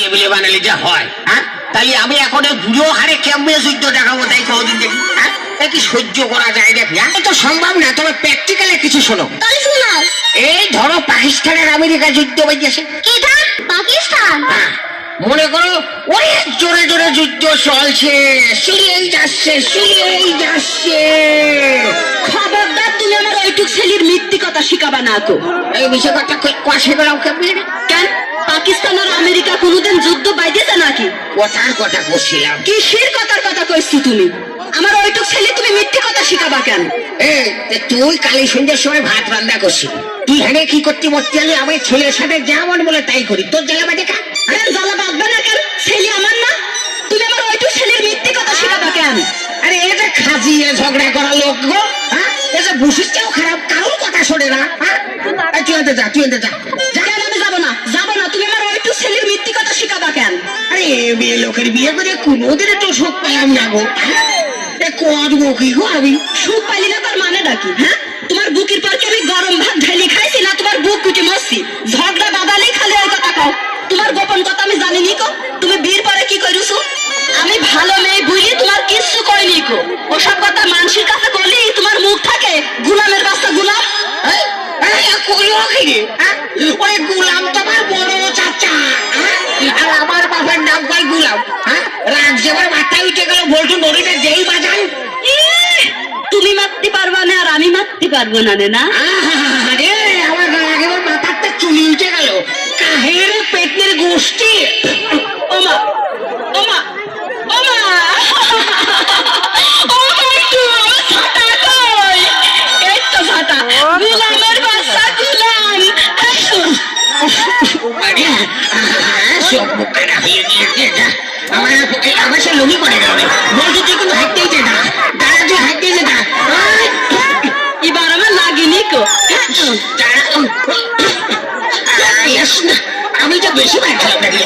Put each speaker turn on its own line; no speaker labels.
বিলে বানালে যা হয়, হ্যাঁ? তাহলে আমি এখন বুড়ো হারে কেমনে যুদ্ধ দেখাবো, তাই কদিন দেখি, হ্যাঁ? কি সহ্য করা যায় দেখি, তো সম্ভব না। তবে প্র্যাকটিক্যালে কিছু শোনো। এই ধরো পাকিস্তানের আমেরিকা যুদ্ধ বেজেছে।
পাকিস্তান
মনে করো অনেক জোরে জোরে যুদ্ধ চলছে, সিরিয়েই যাচ্ছে।
খবরদার তুমি আমার ওইটুক ছেলের মিথ্যে কথা শিখাবা না তো।
এই বিষয় কথা কষে বেড়াও কেমনি?
কেন পাকিস্তান আর আমেরিকা কোনোদিন যুদ্ধ বাইতেছে নাকি?
কথার কথা করছিলাম।
কিসের কথার কথা কইছি তুমি? আমার ওইটুক ছেলে তুমি মিথ্যে কথা শিখাবা কেন?
তুই কালী সন্ধ্যের সময় ভাত রান্না করছিস, তুই হ্যাঁ কি করতে বসতে গেলে আমি ছেলের সাথে যা মন বলে তাই করি, তোর জ্বালা বাজে কা?
জ্বালা বাঁধবে না কেন? ছেলে আমার না, তুমি আমার ওইটুক ছেলের মিথ্যে কথা শিখাবা কেন?
আরে এ যে খাজিয়ে ঝগড়া করা লোক গো, হ্যাঁ? এ যে বৈশিষ্ট্যও খারাপ, কারোর কথা শোনে না, হ্যাঁ? তুই এতে যা।
কেন আমি যাবো না? তুমি আমার ওইটুক ছেলের মিথ্যে কথা শিখাবা কেন?
আরে বিয়ে লোকের বিয়ে করে কোনোদিন একটু সুখ পেলাম না গো, করবো কি গো আমি?
সুখ পাইলি না তার মানে ডাকি, হ্যাঁ? তোমার বুকের পর কি আমি গরম ভাত ঢালি খাইছি না তোমার বুক কুটে মরছি? ঝগড়া বাদালি খালি ওই কথা কও। তোমার গোপন কথা আমি জানি নি কো। তুমি বিয়ের পরে কি কইরুছো? আমি ভালো মেয়ে বুঝি তোমার কিচ্ছু কইনি কো। ওসব কথা মানুষের কাছে বলি তোমার মুখ থাকে গোলামের বাচ্চা গোলাম।
ওই গুলাম তোমার বড় চাচা, আর আমার বাবার নাম কয় গুলাম, হ্যাঁ? রাগ যেবার মাথায় উঠে গেল, বলতো নদীতে যেই বাজান।
তুমি মারতে পারবা না আর আমি মারতে পারবো না রে না?
আরে আমার একেবারে মাথাতে চুলি উঠে গেল, কাহের পেটের গোষ্ঠী।
ওমা ওমা ওমা গোলামের বাচ্চা গোলাম।
আমার সে লুঙ্গি করে গেল, বলছি তুই কিন্তু হাঁটতেই যে না, দাঁড়া তুই হাঁটতেই যে না।
এবার আমার লাগেনি কো।
আমি তো বেশি বার খেলাম নাকি?